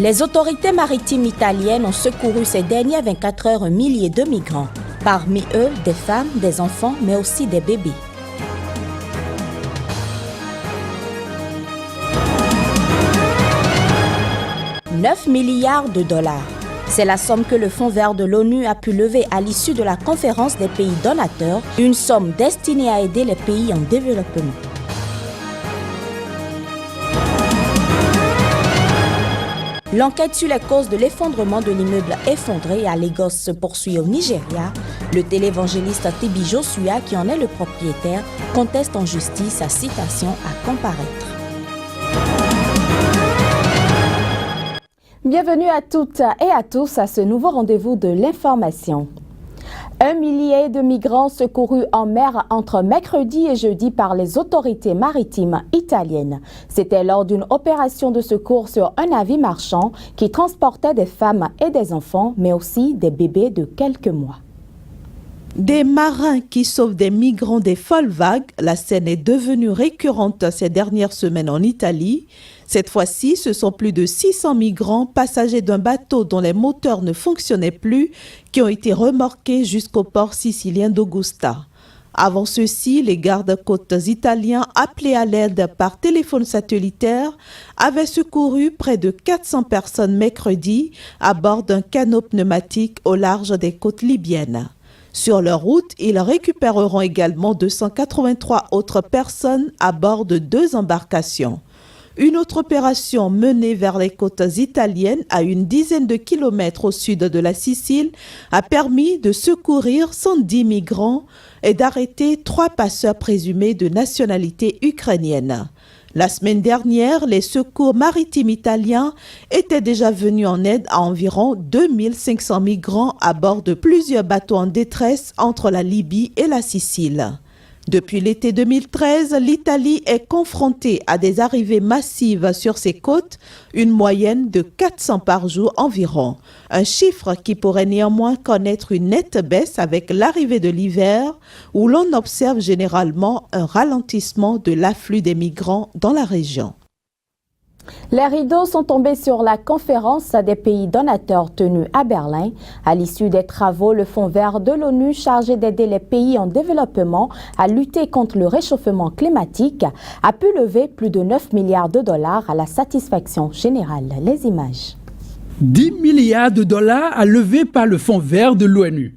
Les autorités maritimes italiennes ont secouru ces dernières 24 heures un millier de migrants. Parmi eux, des femmes, des enfants, mais aussi des bébés. « 9 milliards de dollars. C'est la somme que le Fonds vert de l'ONU a pu lever à l'issue de la conférence des pays donateurs, une somme destinée à aider les pays en développement. L'enquête sur les causes de l'effondrement de l'immeuble effondré à Lagos se poursuit au Nigeria. Le télévangéliste Tibi Joshua, qui en est le propriétaire, conteste en justice sa citation à comparaître. Bienvenue à toutes et à tous à ce nouveau rendez-vous de l'information. 1 millier de migrants secourus en mer entre mercredi et jeudi par les autorités maritimes italiennes. C'était lors d'une opération de secours sur un navire marchand qui transportait des femmes et des enfants, mais aussi des bébés de quelques mois. Des marins qui sauvent des migrants des folles vagues, la scène est devenue récurrente ces dernières semaines en Italie. Cette fois-ci, ce sont plus de 600 migrants passagers d'un bateau dont les moteurs ne fonctionnaient plus qui ont été remorqués jusqu'au port sicilien d'Augusta. Avant ceci, les gardes-côtes italiens appelés à l'aide par téléphone satellitaire avaient secouru près de 400 personnes mercredi à bord d'un canot pneumatique au large des côtes libyennes. Sur leur route, ils récupéreront également 283 autres personnes à bord de 2 embarcations. Une autre opération menée vers les côtes italiennes à une dizaine de kilomètres au sud de la Sicile a permis de secourir 110 migrants et d'arrêter 3 passeurs présumés de nationalité ukrainienne. La semaine dernière, les secours maritimes italiens étaient déjà venus en aide à environ 2500 migrants à bord de plusieurs bateaux en détresse entre la Libye et la Sicile. Depuis l'été 2013, l'Italie est confrontée à des arrivées massives sur ses côtes, une moyenne de 400 par jour environ. Un chiffre qui pourrait néanmoins connaître une nette baisse avec l'arrivée de l'hiver, où l'on observe généralement un ralentissement de l'afflux des migrants dans la région. Les rideaux sont tombés sur la conférence des pays donateurs tenue à Berlin. À l'issue des travaux, le Fonds vert de l'ONU chargé d'aider les pays en développement à lutter contre le réchauffement climatique a pu lever plus de 9 milliards de dollars à la satisfaction générale. Les images. 10 milliards de dollars à lever par le Fonds vert de l'ONU.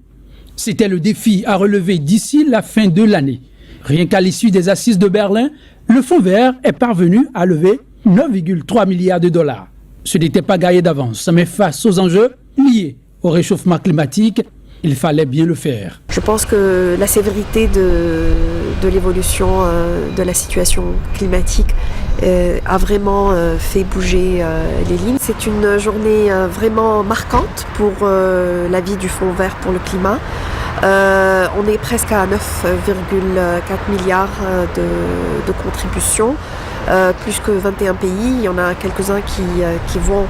C'était le défi à relever d'ici la fin de l'année. Rien qu'à l'issue des assises de Berlin, le Fonds vert est parvenu à lever 9,3 milliards de dollars. Ce n'était pas gagné d'avance, mais face aux enjeux liés au réchauffement climatique, il fallait bien le faire. Je pense que la sévérité de l'évolution de la situation climatique a vraiment fait bouger les lignes. C'est une journée vraiment marquante pour la vie du Fonds vert pour le climat. On est presque à 9,4 milliards de contributions. Plus que 21 pays, il y en a quelques-uns qui vont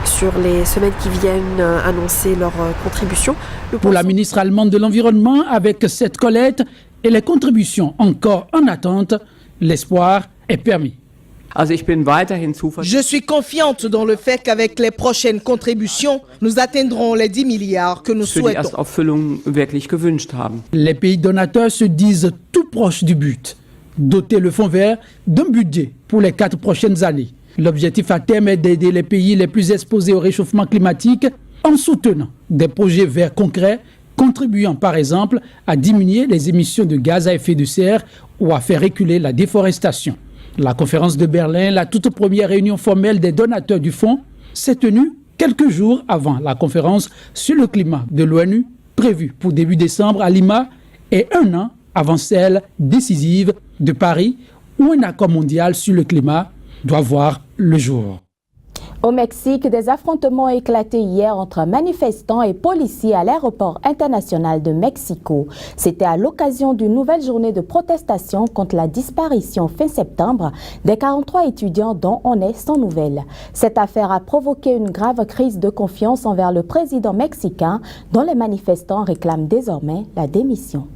sur les semaines qui viennent annoncer leur contribution. Pour la ministre allemande de l'Environnement, avec cette collecte et les contributions encore en attente, l'espoir est permis. Je suis confiante dans le fait qu'avec les prochaines contributions, nous atteindrons les 10 milliards que nous souhaitons. Les pays donateurs se disent tout proches du but. Doter le Fonds vert d'un budget pour les 4 prochaines années. L'objectif à terme est d'aider les pays les plus exposés au réchauffement climatique en soutenant des projets verts concrets, contribuant par exemple à diminuer les émissions de gaz à effet de serre ou à faire reculer la déforestation. La conférence de Berlin, la toute première réunion formelle des donateurs du fonds, s'est tenue quelques jours avant la conférence sur le climat de l'ONU, prévue pour début décembre à Lima, et un an avant celle décisive de Paris, où un accord mondial sur le climat doit voir le jour. Au Mexique, des affrontements ont éclaté hier entre manifestants et policiers à l'aéroport international de Mexico. C'était à l'occasion d'une nouvelle journée de protestation contre la disparition fin septembre des 43 étudiants dont on est sans nouvelles. Cette affaire a provoqué une grave crise de confiance envers le président mexicain, dont les manifestants réclament désormais la démission.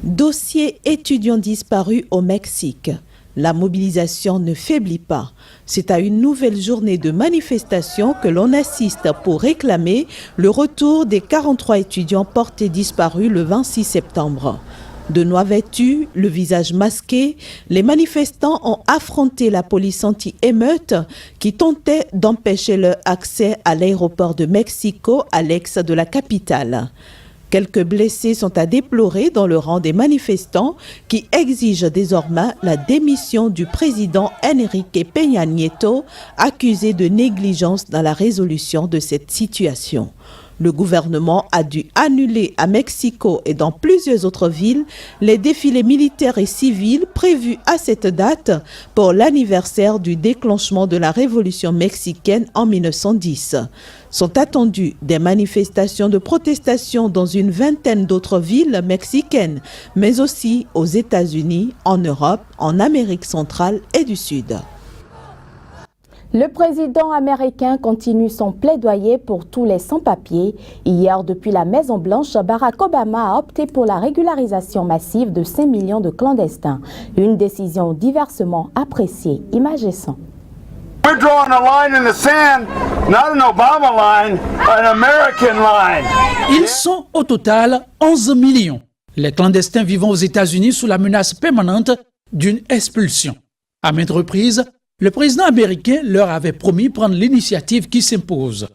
Dossier étudiants disparus au Mexique. La mobilisation ne faiblit pas. C'est à une nouvelle journée de manifestation que l'on assiste pour réclamer le retour des 43 étudiants portés disparus le 26 septembre. De noix vêtus, le visage masqué, les manifestants ont affronté la police anti-émeute qui tentait d'empêcher leur accès à l'aéroport de Mexico à l'ex de la capitale. Quelques blessés sont à déplorer dans le rang des manifestants qui exigent désormais la démission du président Enrique Peña Nieto, accusé de négligence dans la résolution de cette situation. Le gouvernement a dû annuler à Mexico et dans plusieurs autres villes les défilés militaires et civils prévus à cette date pour l'anniversaire du déclenchement de la révolution mexicaine en 1910. Sont attendues des manifestations de protestation dans une vingtaine d'autres villes mexicaines, mais aussi aux États-Unis, en Europe, en Amérique centrale et du Sud. Le président américain continue son plaidoyer pour tous les sans-papiers. Hier, depuis la Maison-Blanche, Barack Obama a opté pour la régularisation massive de 5 millions de clandestins. Une décision diversement appréciée. Images et son. We're drawing a line in the sand, not an Obama line, an American line. Ils sont au total 11 millions. Les clandestins vivant aux États-Unis sous la menace permanente d'une expulsion. À maintes reprises, le président américain leur avait promis prendre l'initiative qui s'impose.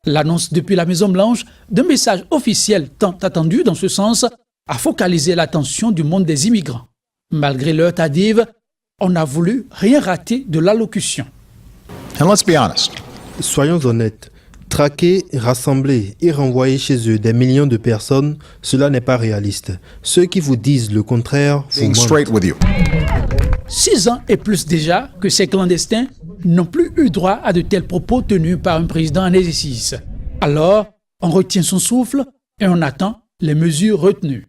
L'annonce depuis la Maison-Blanche d'un message officiel tant attendu dans ce sens a focalisé l'attention du monde des immigrants. Malgré leur tardive, on n'a voulu rien rater de l'allocution. And let's be honest. Soyons honnêtes. Traquer, rassembler et renvoyer chez eux des millions de personnes, cela n'est pas réaliste. Ceux qui vous disent le contraire vous mentent. 6 ans et plus déjà que ces clandestins n'ont plus eu droit à de tels propos tenus par un président en exercice. Alors, on retient son souffle et on attend les mesures retenues.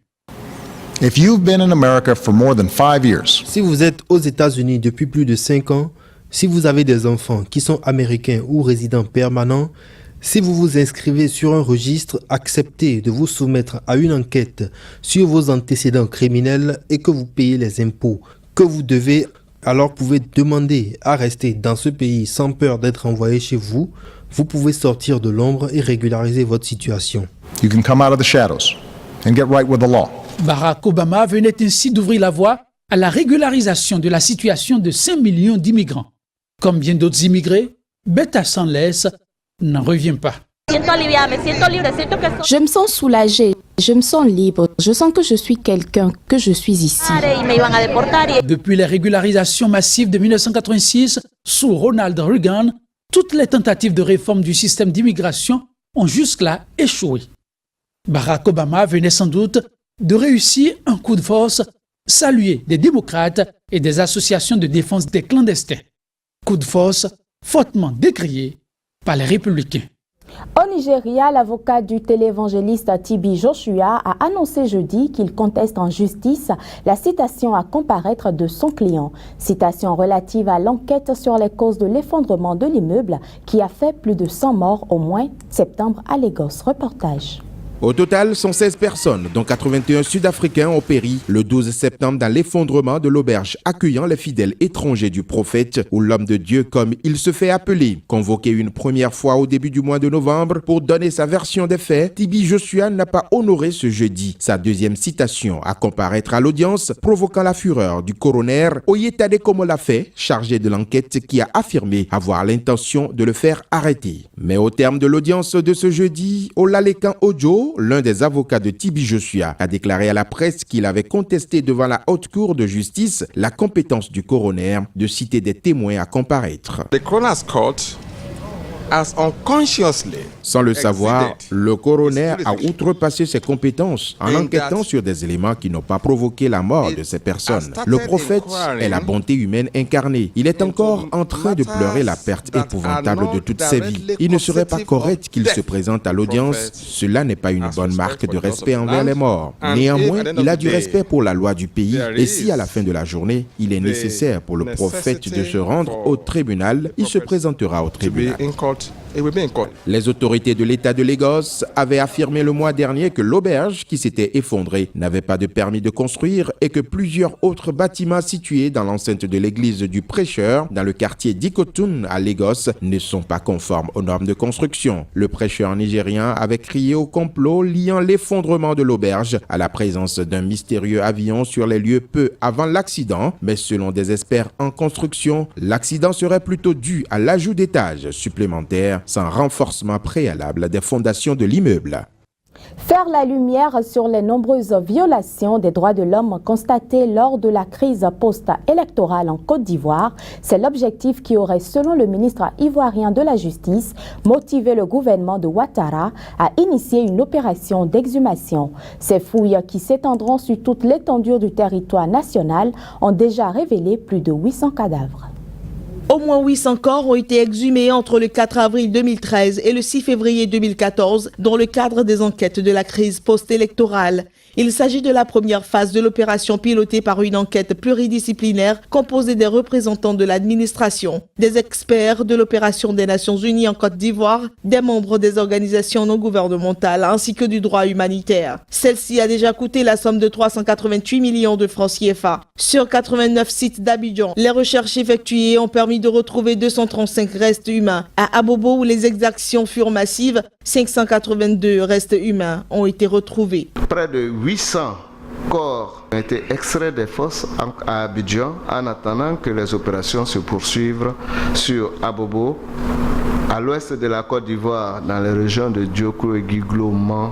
If you've been in America for more than 5 years, si vous êtes aux États-Unis depuis plus de 5 ans, si vous avez des enfants qui sont américains ou résidents permanents, si vous vous inscrivez sur un registre, acceptez de vous soumettre à une enquête sur vos antécédents criminels et que vous payez les impôts que vous devez, alors pouvez demander à rester dans ce pays sans peur d'être envoyé chez vous. Vous pouvez sortir de l'ombre et régulariser votre situation. You can come out of the shadows and get right with the law. Barack Obama venait ainsi d'ouvrir la voie à la régularisation de la situation de 5 millions d'immigrants. Comme bien d'autres immigrés, Beta Sanles n'en revient pas. Je me sens soulagée, je me sens libre, je sens que je suis quelqu'un, que je suis ici. Depuis les régularisations massives de 1986 sous Ronald Reagan, toutes les tentatives de réforme du système d'immigration ont jusque-là échoué. Barack Obama venait sans doute de réussir un coup de force salué des démocrates et des associations de défense des clandestins. Coup de force fortement décrié par les républicains. Au Nigeria, l'avocat du télévangéliste TB Joshua a annoncé jeudi qu'il conteste en justice la citation à comparaître de son client. Citation relative à l'enquête sur les causes de l'effondrement de l'immeuble qui a fait plus de 100 morts au mois de septembre à Lagos. Reportage. Au total, 116 personnes, dont 81 Sud-Africains, ont péri le 12 septembre dans l'effondrement de l'auberge accueillant les fidèles étrangers du prophète, ou l'homme de Dieu comme il se fait appeler. Convoqué une première fois au début du mois de novembre pour donner sa version des faits, TB Joshua n'a pas honoré ce jeudi sa deuxième citation à comparaître à l'audience, provoquant la fureur du coroner Oyetade Komolafe, chargé de l'enquête, qui a affirmé avoir l'intention de le faire arrêter. Mais au terme de l'audience de ce jeudi, Olalekan Ojo, l'un des avocats de TB Joshua, a déclaré à la presse qu'il avait contesté devant la haute cour de justice la compétence du coroner de citer des témoins à comparaître. The coroner's court has unconsciously Sans le savoir, le coroner a outrepassé ses compétences en enquêtant sur des éléments qui n'ont pas provoqué la mort de ces personnes. Le prophète est la bonté humaine incarnée. Il est encore en train de pleurer la perte épouvantable de toutes ses vies. Il ne serait pas correct qu'il se présente à l'audience. Cela n'est pas une bonne marque de respect envers les morts. Néanmoins, il a du respect pour la loi du pays et si à la fin de la journée, il est nécessaire pour le prophète de se rendre au tribunal, il se présentera au tribunal. Les autorités de l'État de Lagos avaient affirmé le mois dernier que l'auberge qui s'était effondrée n'avait pas de permis de construire et que plusieurs autres bâtiments situés dans l'enceinte de l'église du prêcheur, dans le quartier d'Ikotun à Lagos, ne sont pas conformes aux normes de construction. Le prêcheur nigérien avait crié au complot liant l'effondrement de l'auberge à la présence d'un mystérieux avion sur les lieux peu avant l'accident, mais selon des experts en construction, l'accident serait plutôt dû à l'ajout d'étages supplémentaires sans renforcement préalable des fondations de l'immeuble. Faire la lumière sur les nombreuses violations des droits de l'homme constatées lors de la crise post-électorale en Côte d'Ivoire, c'est l'objectif qui aurait, selon le ministre ivoirien de la Justice, motivé le gouvernement de Ouattara à initier une opération d'exhumation. Ces fouilles, qui s'étendront sur toute l'étendue du territoire national, ont déjà révélé plus de 800 cadavres. Au moins 800 corps ont été exhumés entre le 4 avril 2013 et le 6 février 2014 dans le cadre des enquêtes de la crise post-électorale. Il s'agit de la première phase de l'opération pilotée par une enquête pluridisciplinaire composée des représentants de l'administration, des experts de l'opération des Nations Unies en Côte d'Ivoire, des membres des organisations non gouvernementales ainsi que du droit humanitaire. Celle-ci a déjà coûté la somme de 388 millions de francs CFA. Sur 89 sites d'Abidjan, les recherches effectuées ont permis de retrouver 235 restes humains. À Abobo, où les exactions furent massives, 582 restes humains ont été retrouvés. Près de 800 corps ont été extraits des fosses à Abidjan en attendant que les opérations se poursuivent sur Abobo, à l'ouest de la Côte d'Ivoire, dans les régions de Diokou et Giglo-Man.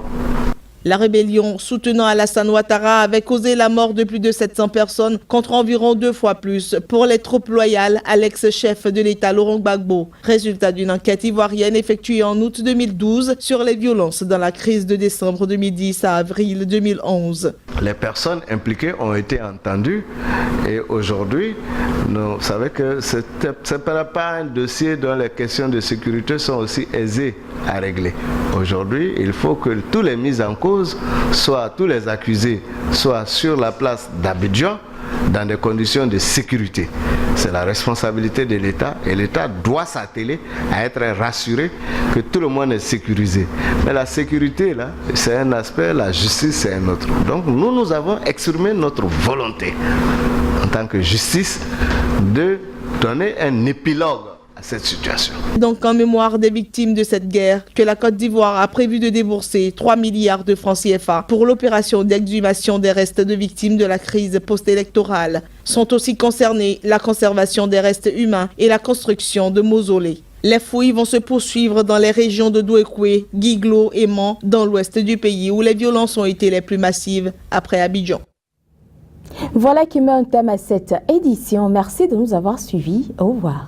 La rébellion soutenant Alassane Ouattara avait causé la mort de plus de 700 personnes contre environ 2 fois plus pour les troupes loyales à l'ex-chef de l'État Laurent Gbagbo. Résultat d'une enquête ivoirienne effectuée en août 2012 sur les violences dans la crise de décembre 2010 à avril 2011. Les personnes impliquées ont été entendues et aujourd'hui, vous savez que ce n'est pas un dossier dont les questions de sécurité sont aussi aisées à régler. Aujourd'hui, il faut que tous les mises en cause, soit tous les accusés, soient sur la place d'Abidjan dans des conditions de sécurité. C'est la responsabilité de l'État et l'État doit s'atteler à être rassuré que tout le monde est sécurisé. Mais la sécurité, là, c'est un aspect, la justice, c'est un autre. Donc nous avons exprimé notre volonté en tant que justice de donner un épilogue à cette situation. Donc en mémoire des victimes de cette guerre, que la Côte d'Ivoire a prévu de débourser 3 milliards de francs CFA pour l'opération d'exhumation des restes de victimes de la crise post-électorale. Sont aussi concernés la conservation des restes humains et la construction de mausolées. Les fouilles vont se poursuivre dans les régions de Douékoué, Giglo et Man, dans l'ouest du pays où les violences ont été les plus massives après Abidjan. Voilà qui met un thème à cette édition. Merci de nous avoir suivis. Au revoir.